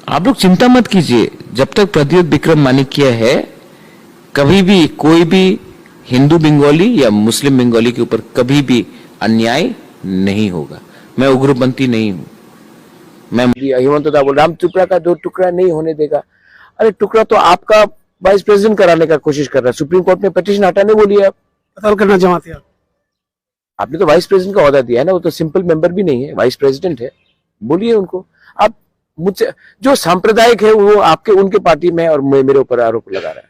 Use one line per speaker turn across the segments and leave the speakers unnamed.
आप लोग चिंता मत कीजिए, जब तक प्रद्युत विक्रम मानिक्य है कभी भी कोई भी हिंदू बंगाली या मुस्लिम बंगाली के ऊपर कभी भी अन्याय नहीं होगा। मैं उग्रपंथी नहीं हूं। मैं
हेमंत दा बोल राम त्रिपुरा का दो टुकड़ा नहीं होने देगा। अरे टुकड़ा तो आपका वाइस प्रेसिडेंट कराने का कोशिश कर रहा है। सुप्रीम कोर्ट ने पिटीशन हटाने बोली है।
पताल करना जमाते
आपने तो वाइस प्रेसिडेंट का ओहदा दिया है ना, वो तो सिंपल मेंबर भी नहीं है, वाइस प्रेसिडेंट है। बोलिए उनको। आप मुझसे जो सांप्रदायिक है वो आपके उनके पार्टी में और मेरे ऊपर आरोप लगा रहा है।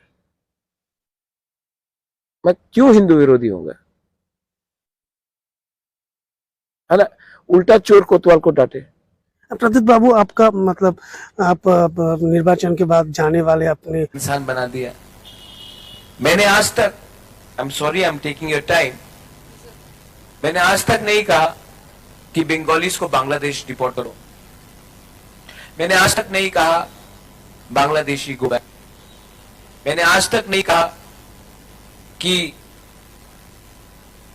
मैं क्यों हिंदू विरोधी होऊंगा, है ना। उल्टा चोर कोतवाल को डांटे।
प्रद्युत बाबू, आपका मतलब आप निर्वाचन के बाद जाने वाले अपने
इंसान बना दिया। मैंने आज तक, I am sorry, I am taking your time, मैंने आज तक नहीं कहा कि बंगालीज को बांग्लादेश डिपोर्ट करो। मैंने आज तक नहीं कहा बांग्लादेशी गो बैक। मैंने आज तक नहीं कहा कि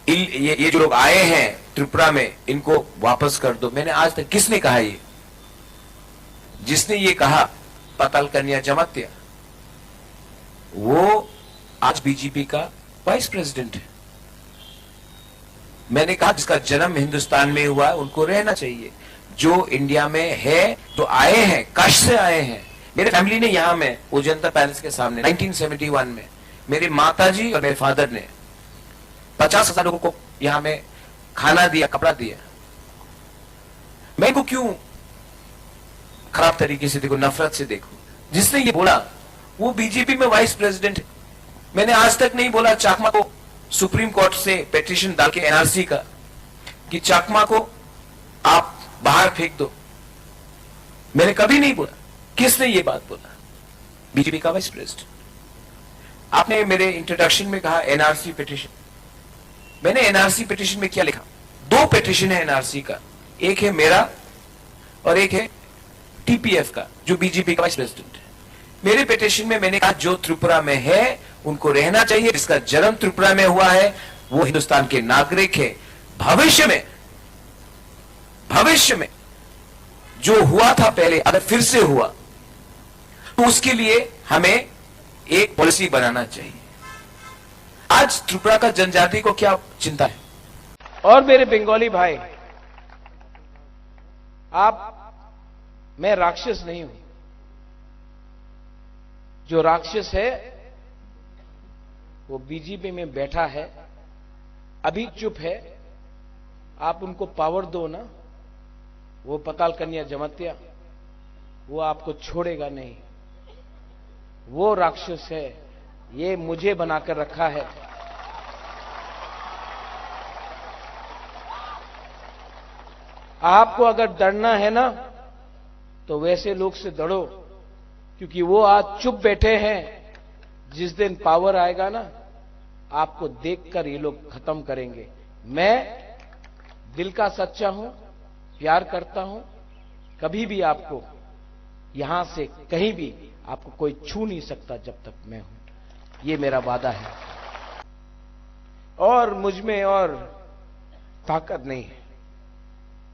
ये जो लोग आए हैं त्रिपुरा में इनको वापस कर दो। मैंने आज तक, किसने कहा ये? जिसने ये कहा पताल कन्या जमात्या, वो आज बीजेपी का वाइस प्रेसिडेंट है। मैंने कहा जिसका जन्म हिंदुस्तान में हुआ है उनको रहना चाहिए। जो इंडिया में है, तो आए हैं, कष्ट से आए हैं। मेरे फैमिली ने यहां में वो जनता पैलेस के सामने 1971 में मेरी माताजी और मेरे फादर ने 50,000 लोगों को यहां में खाना दिया, कपड़ा दिया। मैं को क्यों खराब तरीके से देखो, नफरत से देखो? जिसने ये बोला वो बीजेपी में वाइस प्रेसिडेंट है। मैंने आज तक नहीं बोला चाकमा को सुप्रीम कोर्ट से पिटीशन डाल के एनआरसी का कि चाकमा को आप बाहर फेंक दो। मैंने कभी नहीं बोला। किसने ये बात बोला? बीजेपी का वाइस प्रेसिडेंट। आपने मेरे इंट्रोडक्शन में कहा एनआरसी पिटीशन। मैंने एनआरसी पिटीशन में क्या लिखा? 2 पिटीशन है एनआरसी का, एक है मेरा और एक है टीपीएफ का, जो बीजेपी का वाइस प्रेसिडेंट है। मेरे पिटीशन में मैंने कहा जो त्रिपुरा में है उनको रहना चाहिए, जिसका जन्म त्रिपुरा में हुआ है वो हिंदुस्तान के नागरिक है। भविष्य में जो हुआ था पहले अगर फिर से हुआ तो उसके लिए हमें एक पॉलिसी बनाना चाहिए। आज त्रिपुरा का जनजाति को क्या चिंता है? और मेरे बंगाली भाई, मैं राक्षस नहीं हूं। जो राक्षस है वो बीजेपी में बैठा है, अभी चुप है। आप उनको पावर दो ना, वो पताल कन्या जमात्या, वो आपको छोड़ेगा नहीं। वो राक्षस है, ये मुझे बनाकर रखा है। आपको अगर डरना है ना तो वैसे लोग से डरो, क्योंकि वो आज चुप बैठे हैं। जिस दिन पावर आएगा ना, आपको देखकर ये लोग खत्म करेंगे। मैं दिल का सच्चा हूं, प्यार करता हूं। कभी भी आपको यहां से कहीं भी आपको कोई छू नहीं सकता जब तक मैं हूं। ये मेरा वादा है। और मुझ में और ताकत नहीं है,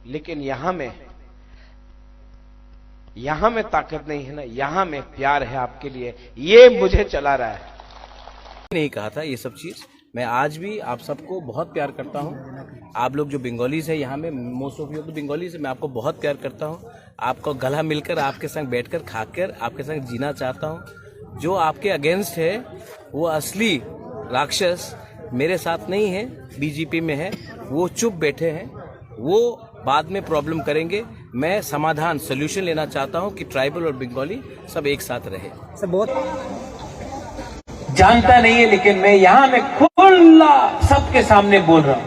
लेकिन यहां में ताकत नहीं है ना, यहां में प्यार है आपके लिए, ये मुझे चला रहा है।
नहीं कहा था ये सब चीज। मैं आज भी आप सबको बहुत प्यार करता हूं। आप लोग जो बंगालीज है यहाँ में, मोस्ट ऑफ यू तो बंगालीज है, मैं आपको बहुत प्यार करता हूं। आपको गला मिलकर, आपके संग बैठकर, खाकर आपके संग जीना चाहता हूं। जो आपके अगेंस्ट है वो असली राक्षस मेरे साथ नहीं है, बीजेपी में है। वो चुप बैठे हैं, वो बाद में प्रॉब्लम करेंगे। मैं समाधान, सोल्यूशन लेना चाहता हूं कि ट्राइबल और बंगाली सब एक साथ रहे।
सर बहुत
जानता नहीं है, लेकिन मैं यहां में खुला सबके सामने बोल रहा हूं।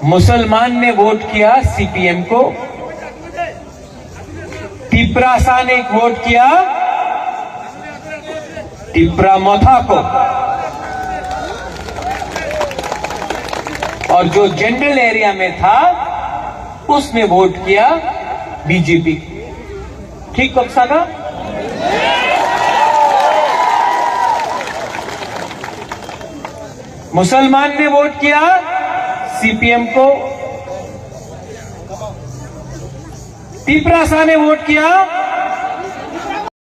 मुसलमान ने वोट किया सीपीएम को, तिपरासा ने वोट किया तिपरा मोथा को, और जो जनरल एरिया में था उसने वोट किया बीजेपी। ठीक कक्षा का मुसलमान ने वोट किया सीपीएम को,
तिपरासा ने वोट किया